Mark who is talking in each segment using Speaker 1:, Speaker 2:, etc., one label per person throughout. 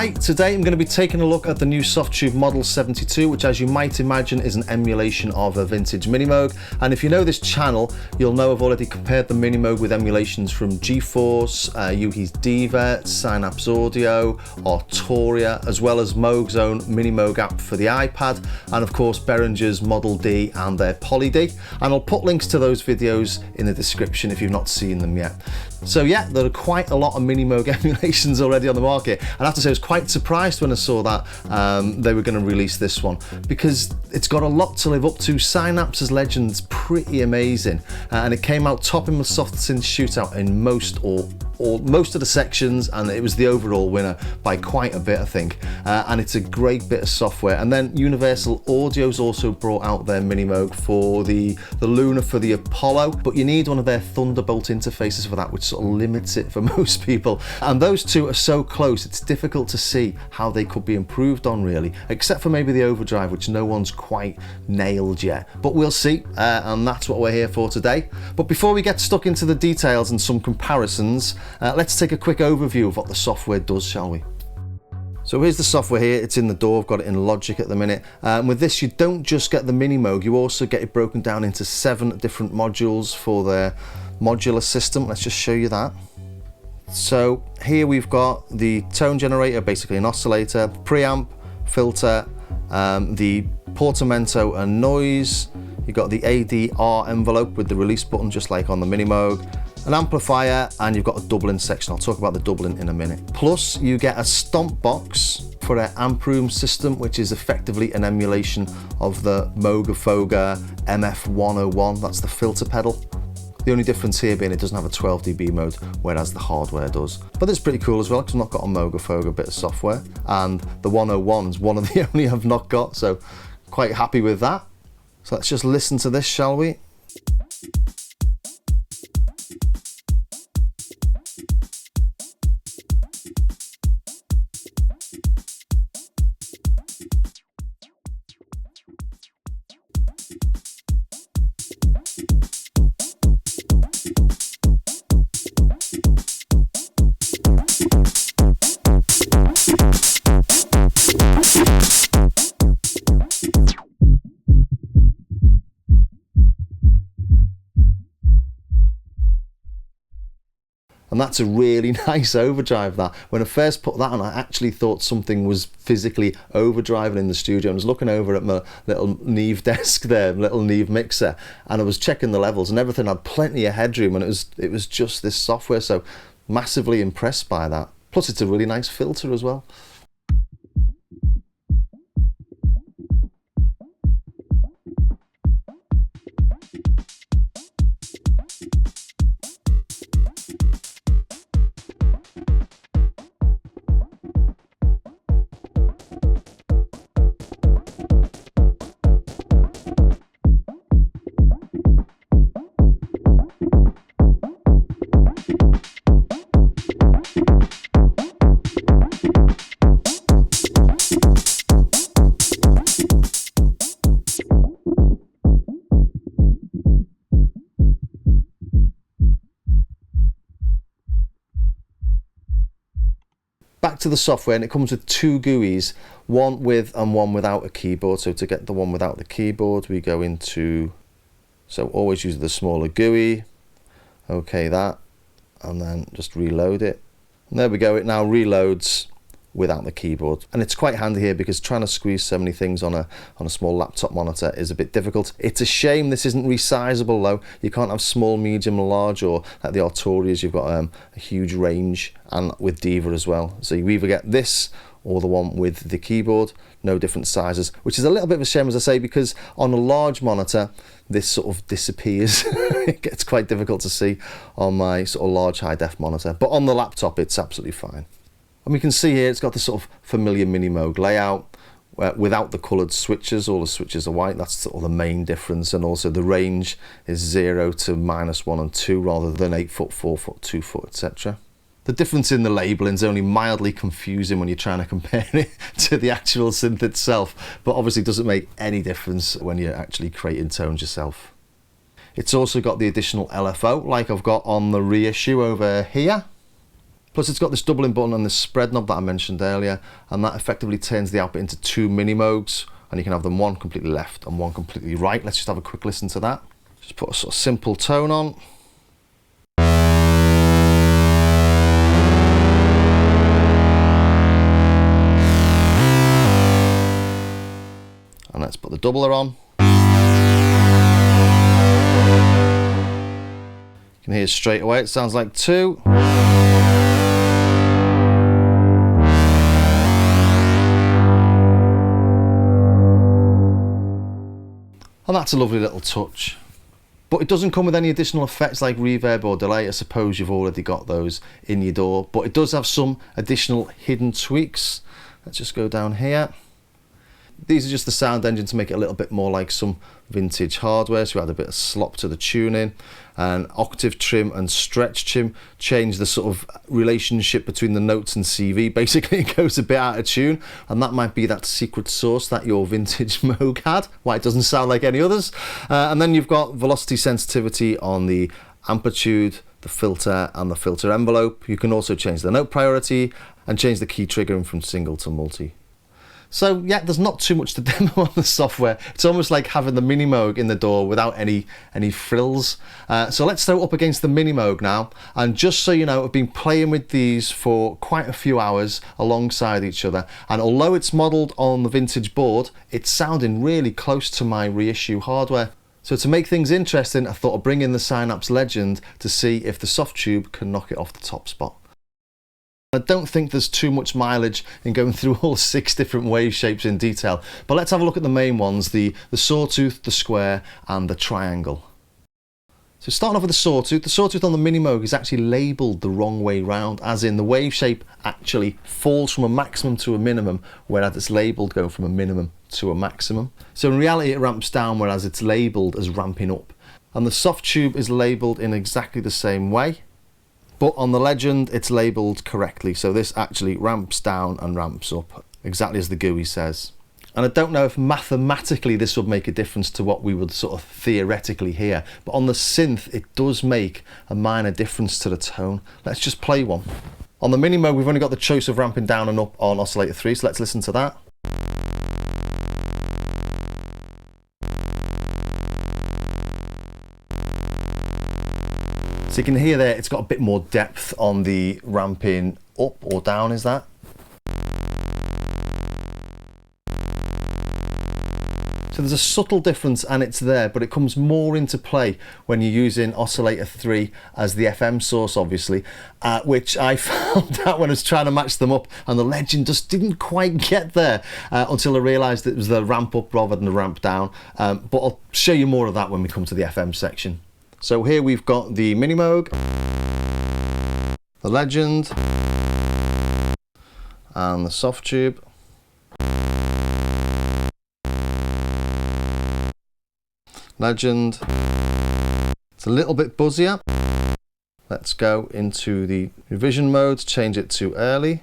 Speaker 1: Right, today I'm going to be taking a look at the new Softube Model 72, which as you might imagine is an emulation of a vintage Minimoog. And if you know this channel, you'll know I've already compared the Minimoog with emulations from GeForce, Yuhi's Diva, Synapse Audio, Arturia, as well as Moog's own Minimoog app for the iPad, and of course Behringer's Model D and their Poly D. And I'll put links to those videos in the description if you've not seen them yet. So yeah, there are quite a lot of Minimoog emulations already on the market, and I have to say I was quite surprised when I saw that they were going to release this one, because it's got a lot to live up to. Synapse's legend's pretty amazing, and it came out topping the Soft Synth Shootout in most of the sections, and it was the overall winner by quite a bit, I think. And it's a great bit of software. And then Universal Audio's also brought out their Minimoog for the Luna for the Apollo, but you need one of their Thunderbolt interfaces for that, which sort of limits it for most people. And those two are so close, it's difficult to see how they could be improved on, really, except for maybe the overdrive, which no one's quite nailed yet. But we'll see, and that's what we're here for today. But before we get stuck into the details and some comparisons, let's take a quick overview of what the software does, shall we? So here's the software here. It's in the door. I've got it in Logic at the minute. With this, you don't just get the Minimoog, you also get it broken down into 7 different modules for their modular system. Let's just show you that. So here we've got the tone generator, basically an oscillator, preamp, filter, the portamento and noise. You've got the ADR envelope with the release button, just like on the Minimoog, an amplifier, and you've got a doubling section. I'll talk about the doubling in a minute. Plus you get a stomp box for an amp room system, which is effectively an emulation of the Moogafoga MF101. That's the filter pedal. The only difference here being it doesn't have a 12 dB mode, whereas the hardware does. But it's pretty cool as well, because I've not got a Moogafoga bit of software, and the 101's one of the only I've not got, so quite happy with that. So let's just listen to this, shall we? And that's a really nice overdrive, that. When I first put that on, I actually thought something was physically overdriving in the studio. I was looking over at my little Neve desk there, little Neve mixer, and I was checking the levels, and everything had plenty of headroom, and it was just this software, so massively impressed by that. Plus it's a really nice filter as well. Back to the software, and it comes with 2 GUIs, one with and one without a keyboard. So to get the one without the keyboard, we go into, so always use the smaller GUI, okay that, and then just reload it. And there we go, it now reloads without the keyboard. And it's quite handy here, because trying to squeeze so many things on a small laptop monitor is a bit difficult. It's a shame this isn't resizable though. You can't have small, medium, large, or like the Arturias, you've got a huge range, and with Diva as well. So you either get this or the one with the keyboard, no different sizes, which is a little bit of a shame, as I say, because on a large monitor this sort of disappears. It gets quite difficult to see on my sort of large high def monitor, but on the laptop it's absolutely fine. And we can see here it's got the sort of familiar Minimoog layout without the coloured switches. All the switches are white. That's sort of the main difference. And also the range is 0 to -1 and 2 rather than 8 foot, 4 foot, 2 foot, etc. The difference in the labelling is only mildly confusing when you're trying to compare it to the actual synth itself, but obviously doesn't make any difference when you're actually creating tones yourself. It's also got the additional LFO like I've got on the reissue over here. Plus it's got this doubling button and this spread knob that I mentioned earlier, and that effectively turns the output into 2 Minimoogs, and you can have them one completely left and one completely right. Let's just have a quick listen to that. Just put a sort of simple tone on. And let's put the doubler on. You can hear straight away it sounds like 2. And that's a lovely little touch. But it doesn't come with any additional effects like reverb or delay. I suppose you've already got those in your DAW, but it does have some additional hidden tweaks. Let's just go down here. These are just the sound engine to make it a little bit more like some vintage hardware. So we add a bit of slop to the tuning, and octave trim and stretch trim change the sort of relationship between the notes and CV. Basically it goes a bit out of tune, and that might be that secret sauce that your vintage Moog had, why it doesn't sound like any others. And then you've got velocity sensitivity on the amplitude, the filter and the filter envelope. You can also change the note priority and change the key triggering from single to multi. So yeah, there's not too much to demo on the software. It's almost like having the Minimoog in the DAW without any frills. So let's throw it up against the Minimoog now. And just so you know, I've been playing with these for quite a few hours alongside each other. And although it's modelled on the vintage board, it's sounding really close to my reissue hardware. So to make things interesting, I thought I'd bring in the Synapse Legend to see if the Softube can knock it off the top spot. I don't think there's too much mileage in going through all 6 different wave shapes in detail, but let's have a look at the main ones, the sawtooth, the square and the triangle. So starting off with the sawtooth on the Minimoog is actually labelled the wrong way round, as in the wave shape actually falls from a maximum to a minimum, whereas it's labelled going from a minimum to a maximum. So in reality it ramps down, whereas it's labelled as ramping up. And the Softube is labelled in exactly the same way. But on the Legend, it's labelled correctly, so this actually ramps down and ramps up, exactly as the GUI says. And I don't know if mathematically this would make a difference to what we would sort of theoretically hear, but on the synth, it does make a minor difference to the tone. Let's just play one. On the Minimoog, we've only got the choice of ramping down and up on oscillator 3, so let's listen to that. So you can hear there, it's got a bit more depth on the ramping up or down, is that? So there's a subtle difference and it's there, but it comes more into play when you're using oscillator 3 as the FM source, obviously, which I found out when I was trying to match them up, and the Legend just didn't quite get there until I realised it was the ramp up rather than the ramp down. But I'll show you more of that when we come to the FM section. So here we've got the Minimoog, the Legend, and the Softube. Legend. It's a little bit buzzier. Let's go into the revision mode, change it to early.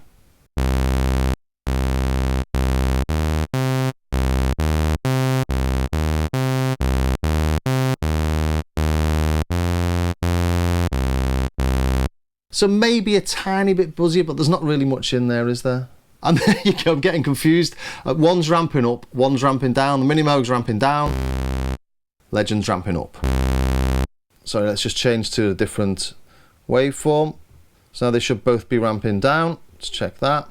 Speaker 1: So maybe a tiny bit buzzier, but there's not really much in there, is there? And there you go, I'm getting confused. One's ramping up, one's ramping down. The Minimoog's ramping down, Legend's ramping up. So let's just change to a different waveform. So now they should both be ramping down. Let's check that.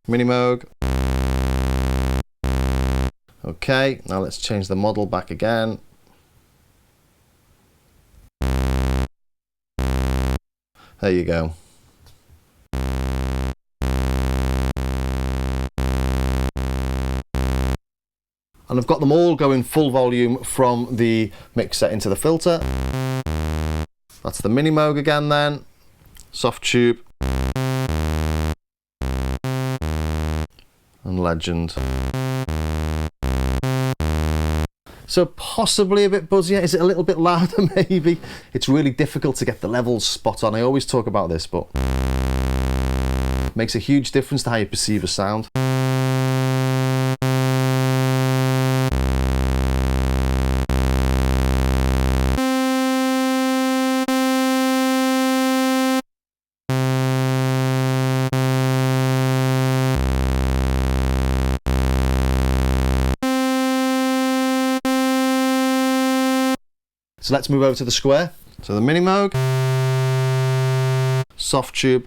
Speaker 1: Minimoog. Okay, now let's change the model back again. There you go. And I've got them all going full volume from the mixer into the filter. That's the Minimoog again then. Softube. And Legend. So possibly a bit buzzier. Is it a little bit louder maybe? It's really difficult to get the levels spot on. I always talk about this, but it makes a huge difference to how you perceive a sound. So let's move over to the square. So the Minimoog, Softube,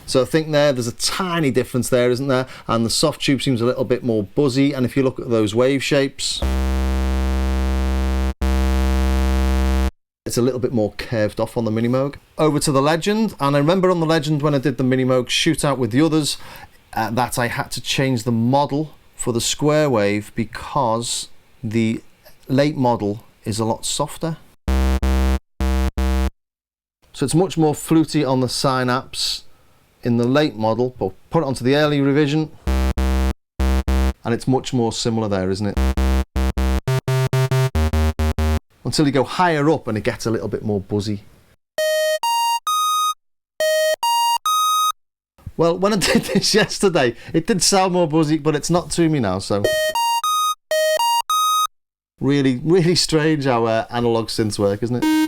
Speaker 1: so I think there's a tiny difference there, isn't there? And the Softube seems a little bit more buzzy, and if you look at those wave shapes, it's a little bit more curved off on the Minimoog. Over to the Legend, and I remember on the Legend when I did the Minimoog shootout with the others, that I had to change the model for the square wave because the late model is a lot softer. So it's much more fluty on the Synapse in the late model, but put it onto the early revision and it's much more similar there, isn't it? Until you go higher up and it gets a little bit more buzzy. Well, when I did this yesterday, it did sound more buzzy, but it's not to me now, so. Really, really strange how analog synths work, isn't it?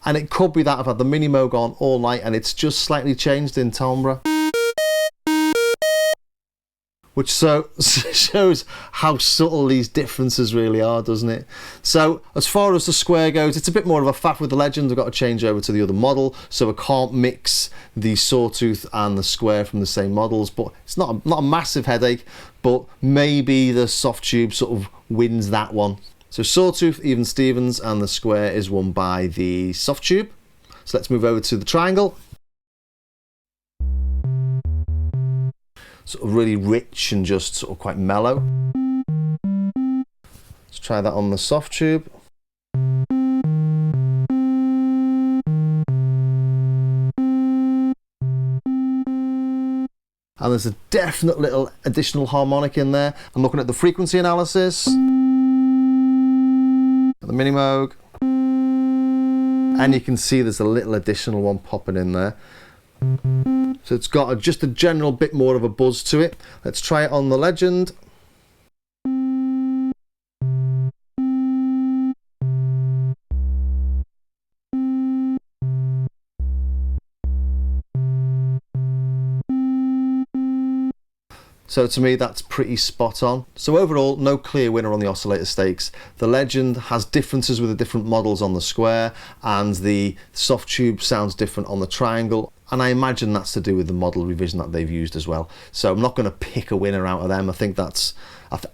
Speaker 1: And it could be that I've had the Minimoog on all night and it's just slightly changed in timbre. Which so shows how subtle these differences really are, doesn't it? So as far as the square goes, it's a bit more of a faff with the Legend. I've got to change over to the other model, so I can't mix the Sawtooth and the square from the same models, but it's not a massive headache, but maybe the Softube sort of wins that one. So Sawtooth, Even Stevens, and the square is won by the Softube. So let's move over to the triangle. Sort of really rich and just sort of quite mellow. Let's try that on the Softube. And there's a definite little additional harmonic in there. I'm looking at the frequency analysis. The Minimoog, and you can see there's a little additional one popping in there, so it's got just a general bit more of a buzz to it. Let's try it on the Legend. So to me, that's pretty spot on. So overall, no clear winner on the oscillator stakes. The Legend has differences with the different models on the square, and the Softube sounds different on the triangle. And I imagine that's to do with the model revision that they've used as well. So I'm not going to pick a winner out of them. I think that's,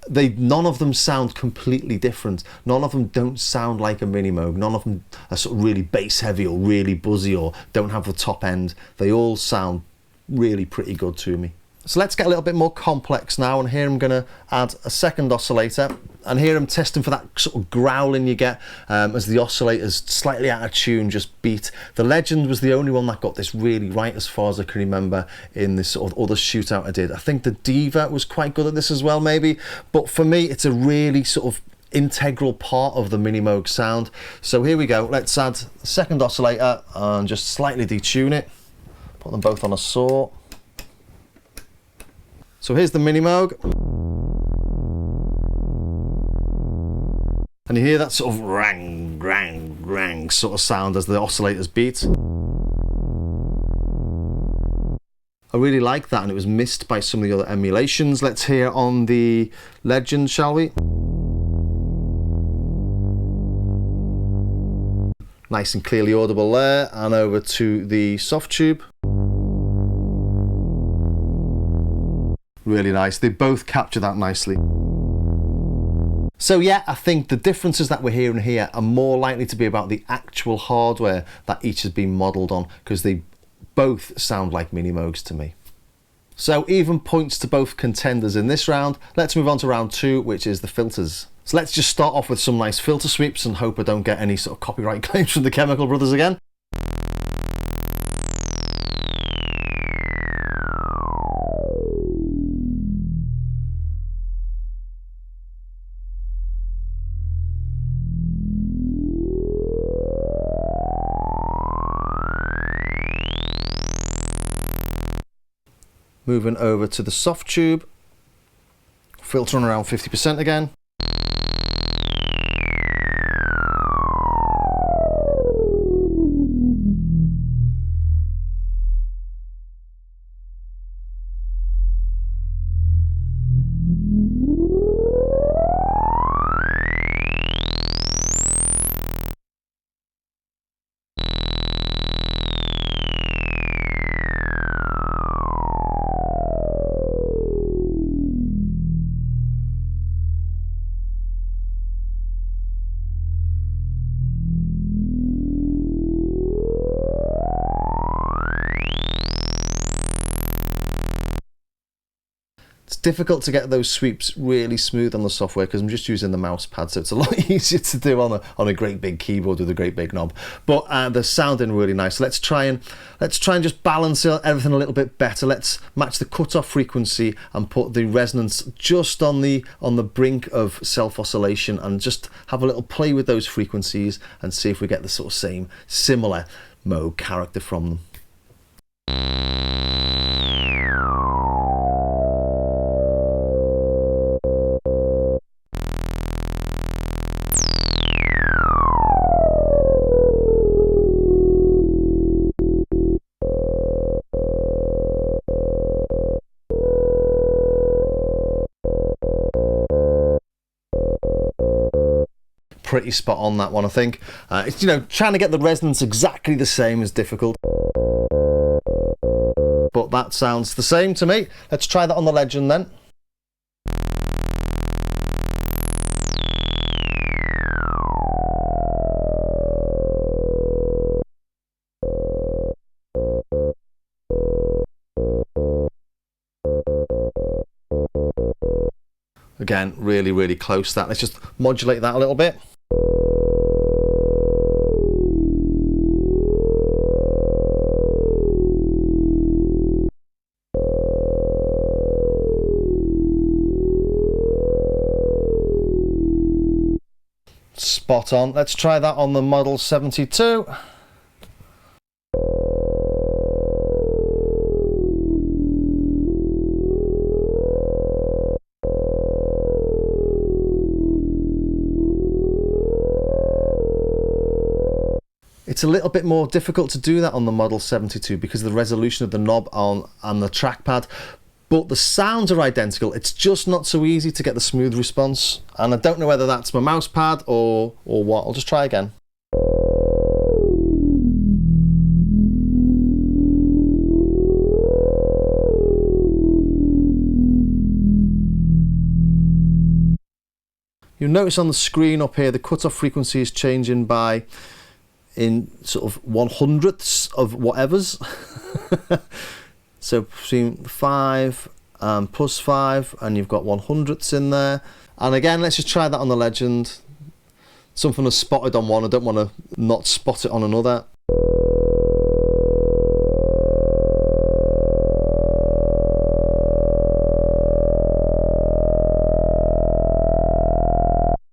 Speaker 1: none of them sound completely different. None of them don't sound like a Minimoog. None of them are sort of really bass heavy or really buzzy or don't have the top end. They all sound really pretty good to me. So let's get a little bit more complex now, and here I'm going to add a second oscillator, and here I'm testing for that sort of growling you get as the oscillator's slightly out of tune, just beat. The Legend was the only one that got this really right as far as I can remember in this sort of other shootout I did. I think the Diva was quite good at this as well maybe, but for me it's a really sort of integral part of the Minimoog sound. So here we go, let's add the second oscillator and just slightly detune it, put them both on a saw. So here's the Minimoog, and you hear that sort of rang, rang, rang sort of sound as the oscillators beat. I really like that, and it was missed by some of the other emulations. Let's hear on the Legend, shall we? Nice and clearly audible there, and over to the Softube. Really nice. They both capture that nicely. So yeah, I think the differences that we're hearing here are more likely to be about the actual hardware that each has been modelled on, because they both sound like Minimoogs to me. So even points to both contenders in this round. Let's move on to round two, which is the filters. So let's just start off with some nice filter sweeps and hope I don't get any sort of copyright claims from the Chemical Brothers again. Moving over to the Softube, filter on around 50% again. It's difficult to get those sweeps really smooth on the software because I'm just using the mouse pad, so it's a lot easier to do on a great big keyboard with a great big knob. But they're sounding really nice. Let's try and just balance everything a little bit better. Let's match the cutoff frequency and put the resonance just on the brink of self oscillation, and just have a little play with those frequencies and see if we get the sort of same similar Moog character from them. Pretty spot on that one, I think. It's, you know, trying to get the resonance exactly the same is difficult, but that sounds the same to me. Let's try that on the Legend then. Again, really, really close that. Let's just modulate that a little bit. Spot on. Let's try that on the Model 72. It's a little bit more difficult to do that on the Model 72 because of the resolution of the knob and the trackpad, but the sounds are identical. It's just not so easy to get the smooth response, and I don't know whether that's my mouse pad or what. I'll just try again. You'll notice on the screen up here the cutoff frequency is changing by in sort of 1/100ths of whatevers. So between 5 and +5, and you've got 1/100ths in there. And again, let's just try that on the Legend. Something is spotted on one, I don't want to not spot it on another.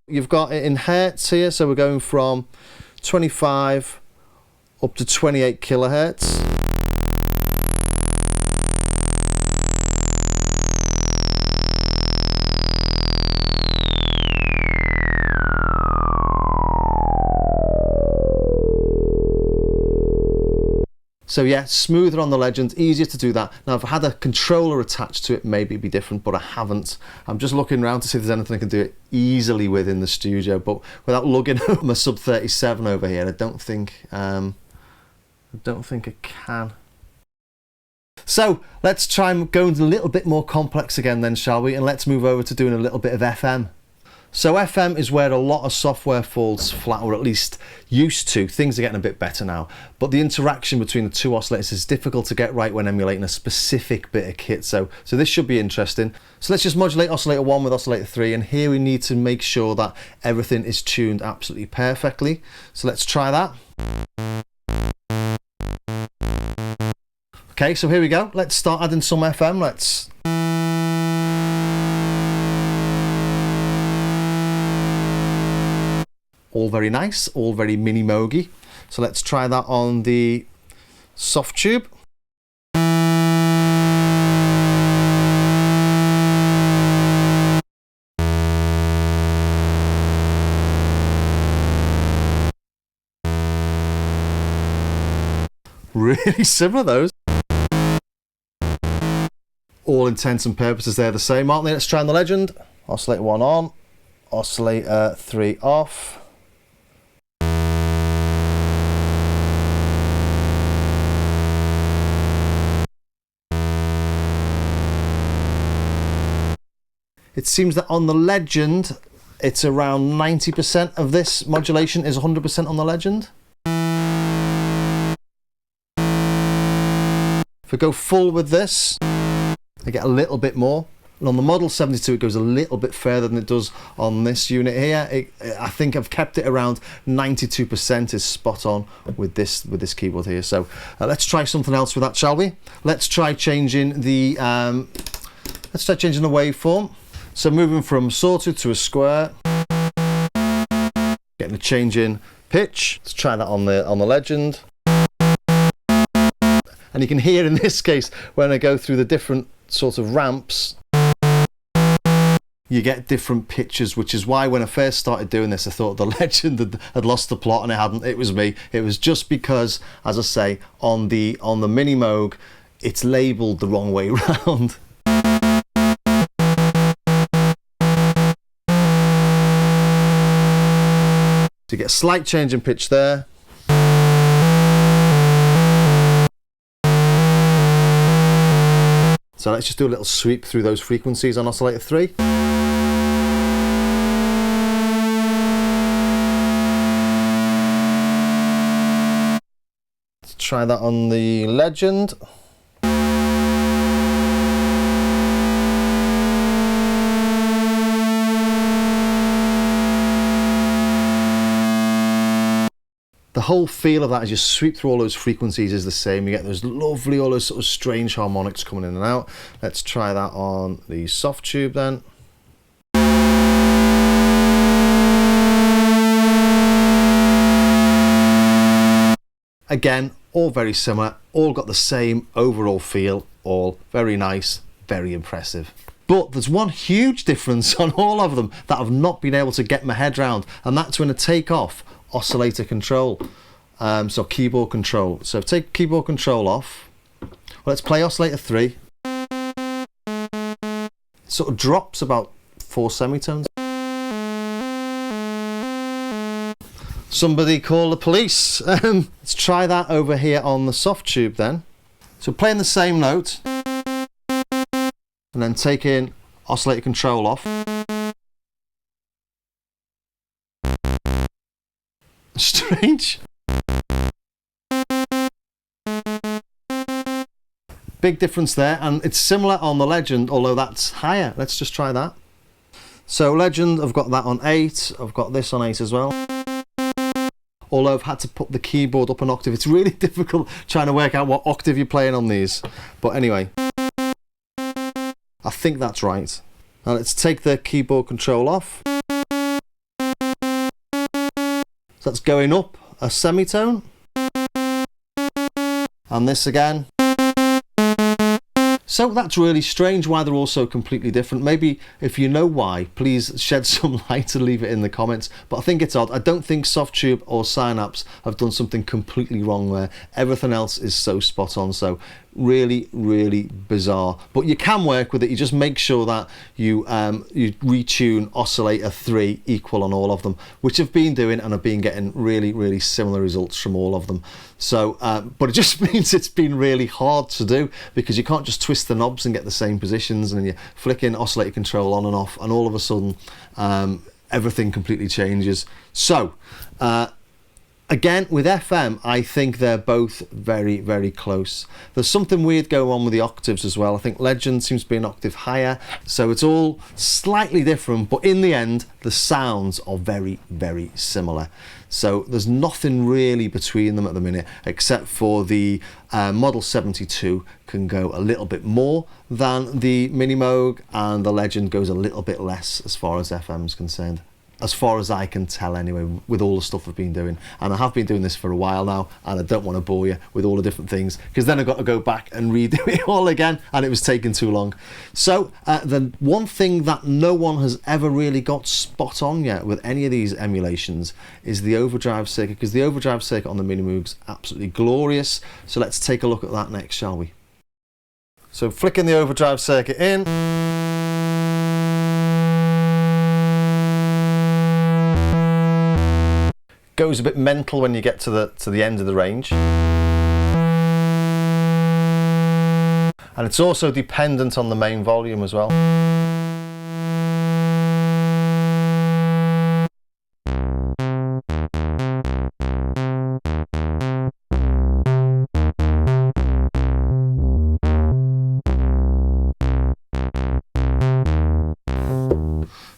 Speaker 1: You've got it in hertz here, so we're going from 25 up to 28 kilohertz. So yeah, smoother on the Legend, easier to do that. Now if I had a controller attached to it, maybe it'd be different, but I haven't. I'm just looking around to see if there's anything I can do it easily with in the studio, but without lugging my sub 37 over here, I don't think I can. So let's try and go into a little bit more complex again then, shall we? And let's move over to doing a little bit of FM. So FM is where a lot of software falls flat, or at least used to. Things are getting a bit better now, but the interaction between the two oscillators is difficult to get right when emulating a specific bit of kit. So this should be interesting. So let's just modulate oscillator 1 with oscillator 3, and here we need to make sure that everything is tuned absolutely perfectly. So let's try that. Okay, so here we go. Let's start adding some FM. Let's... All very nice, all very Minimoogy. So let's try that on the Softube. Really similar, those. All intents and purposes, they're the same, aren't they? Let's try on the Legend. Oscillator 1 on, oscillator 3 off. It seems that on the Legend, it's around 90% of this modulation is 100% on the Legend. If I go full with this, I get a little bit more. And on the Model 72, it goes a little bit further than it does on this unit here. I think I've kept it around 92% is spot on with this keyboard here. So let's try something else with that, shall we? Let's try changing the waveform. So moving from sawtooth to a square, getting a change in pitch. Let's try that on the Legend. And you can hear in this case when I go through the different sort of ramps, you get different pitches, which is why when I first started doing this, I thought the Legend had lost the plot, and it hadn't. It was me. It was just because, as I say, on the Minimoog, it's labelled the wrong way round. So you get a slight change in pitch there. So let's just do a little sweep through those frequencies on oscillator 3. Let's try that on the Legend. The whole feel of that as you sweep through all those frequencies is the same. You get those lovely, all those sort of strange harmonics coming in and out. Let's try that on the Softube then. Again, all very similar, all got the same overall feel, all very nice, very impressive. But there's one huge difference on all of them that I've not been able to get my head around, and that's when I take off oscillator control, so keyboard control. So take keyboard control off. Well, let's play oscillator 3. It sort of drops about 4 semitones. Somebody call the police. Let's try that over here on the Softube then. So playing the same note, and then taking oscillator control off. Strange. Big difference there, and it's similar on the Legend, although that's higher. Let's just try that. So Legend, I've got that on 8, I've got this on 8 as well. Although I've had to put the keyboard up an octave. It's really difficult trying to work out what octave you're playing on these. But anyway, I think that's right. Now let's take the keyboard control off. So that's going up a semitone. And this again. So that's really strange why they're all so completely different. Maybe if you know why, please shed some light and leave it in the comments. But I think it's odd. I don't think Softube or Synapse have done something completely wrong there. Everything else is so spot on. So really, really bizarre. But you can work with it. You just make sure that you retune oscillator 3 equal on all of them, which I've been doing, and I've been getting really, really similar results from all of them. So, but it just means it's been really hard to do, because you can't just twist the knobs and get the same positions, and then you're flicking oscillator control on and off, and all of a sudden everything completely changes. So again, with FM, I think they're both very, very close. There's something weird going on with the octaves as well. I think Legend seems to be an octave higher, so it's all slightly different, but in the end, the sounds are very, very similar. So there's nothing really between them at the minute, except for the Model 72 can go a little bit more than the Minimoog, and the Legend goes a little bit less as far as FM is concerned. as far as I can tell anyway, with all the stuff I've been doing. And I have been doing this for a while now, and I don't want to bore you with all the different things, because then I've got to go back and redo it all again, and it was taking too long. So the one thing that no one has ever really got spot on yet with any of these emulations is the overdrive circuit, because the overdrive circuit on the Minimoog's absolutely glorious. So let's take a look at that next, shall we? So flicking the overdrive circuit in. Goes a bit mental when you get to the end of the range. And it's also dependent on the main volume as well.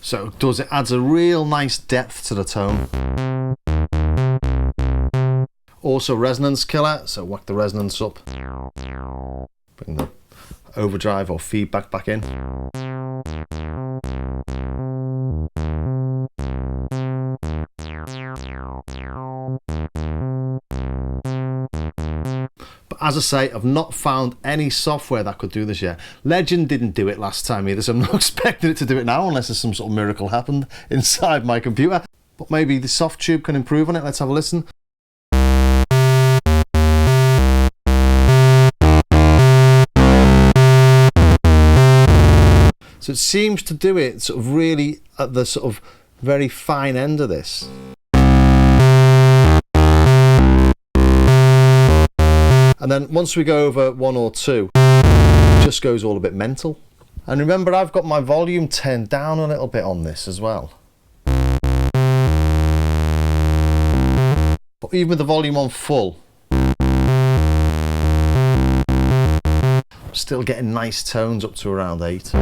Speaker 1: So it adds a real nice depth to the tone. Also resonance killer, so whack the resonance up. Bring the overdrive or feedback back in. But as I say, I've not found any software that could do this yet. Legend didn't do it last time either, so I'm not expecting it to do it now unless there's some sort of miracle happened inside my computer. But maybe the Softube can improve on it. Let's have a listen. So it seems to do it sort of really at the sort of very fine end of this. And then once we go over 1 or 2, it just goes all a bit mental. And remember, I've got my volume turned down a little bit on this as well. But even with the volume on full, I'm still getting nice tones up to around 8.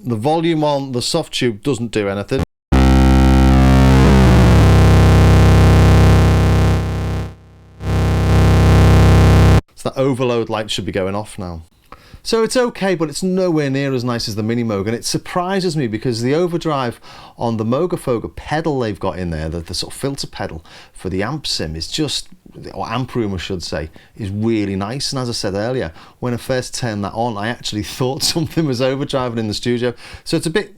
Speaker 1: The volume on the Softube doesn't do anything. So that overload light should be going off now. So it's okay, but it's nowhere near as nice as the Minimoog, and it surprises me because the overdrive on the Mogafoga pedal they've got in there, the sort of filter pedal for the amp sim, is just, or amp room I should say, is really nice. And as I said earlier, when I first turned that on, I actually thought something was overdriving in the studio. So it's a bit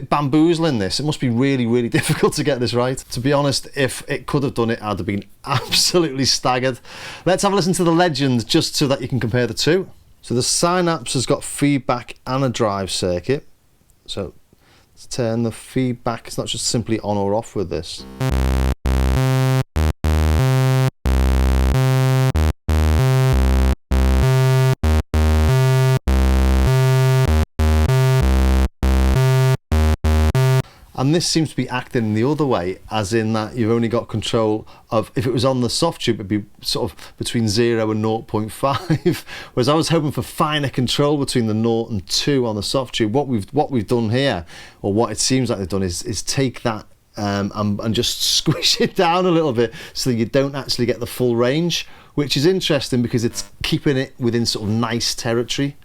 Speaker 1: bamboozling this. It must be really, really difficult to get this right. To be honest, if it could have done it, I'd have been absolutely staggered. Let's have a listen to the Legend just so that you can compare the two. So the Synapse has got feedback and a drive circuit. So let's turn the feedback. It's not just simply on or off with this. And this seems to be acting the other way, as in that you've only got control of, if it was on the Softube, it'd be sort of between 0 and 0.5, whereas I was hoping for finer control between the 0 and 2 on the Softube. What we've done here, or what it seems like they've done, is take that and just squish it down a little bit so that you don't actually get the full range, which is interesting because it's keeping it within sort of nice territory.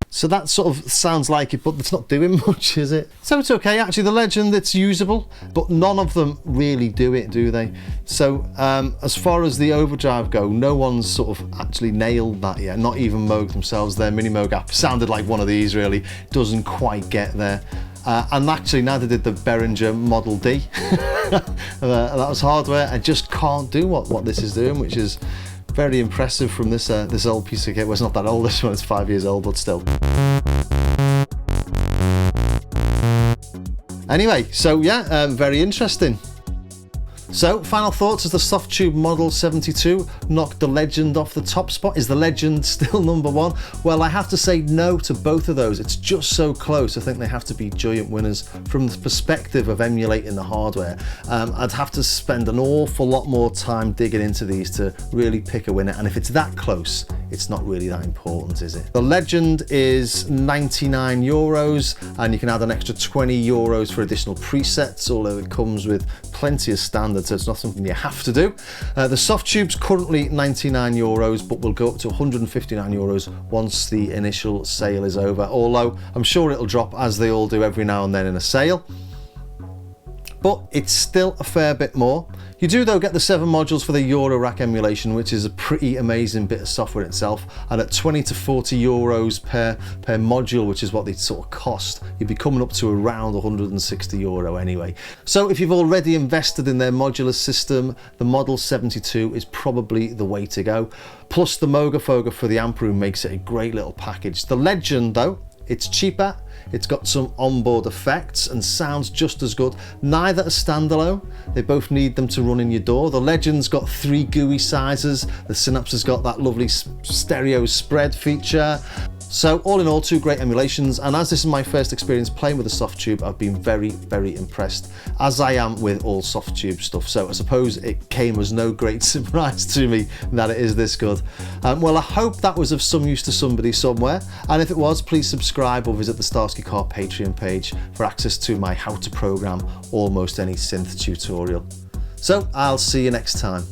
Speaker 1: So that sort of sounds like it, but it's not doing much, is it? So it's okay, actually. The Legend, it's usable, but none of them really do it, do they? So as far as the overdrive go, no one's sort of actually nailed that yet, not even Moog themselves. Their Minimoog app sounded like one of these, really. Doesn't quite get there. And actually neither did the Behringer Model D. That was hardware. I just can't do what this is doing, which is very impressive from this old piece of kit. Well, it's not that old, this one, it's 5 years old, but still. Anyway, so yeah, very interesting. So, final thoughts, as the Softube Model 72 knocked the Legend off the top spot? Is the Legend still number one? Well, I have to say no to both of those. It's just so close. I think they have to be giant winners from the perspective of emulating the hardware. I'd have to spend an awful lot more time digging into these to really pick a winner. And if it's that close, it's not really that important, is it? The Legend is 99 euros, and you can add an extra 20 euros for additional presets, although it comes with plenty of standards, so it's not something you have to do. The Softube's currently 99 euros, but will go up to 159 euros once the initial sale is over, although I'm sure it'll drop, as they all do every now and then in a sale. But it's still a fair bit more. You do though get the 7 modules for the Eurorack emulation, which is a pretty amazing bit of software itself, and at 20 to 40 euros per module, which is what they sort of cost, you'd be coming up to around 160 euro anyway. So if you've already invested in their modular system, the Model 72 is probably the way to go. Plus the Moga Foga for the amp room makes it a great little package. The Legend though, it's cheaper, it's got some onboard effects and sounds just as good. Neither are standalone, they both need them to run in your DAW. The Legend's got 3 GUI sizes, the Synapse has got that lovely stereo spread feature. So all in all, 2 great emulations, and as this is my first experience playing with the Softube, I've been very, very impressed, as I am with all Softube stuff. So I suppose it came as no great surprise to me that it is this good. Well, I hope that was of some use to somebody somewhere, and if it was, please subscribe or visit the Starsky Car Patreon page for access to my how to program almost any synth tutorial. So I'll see you next time.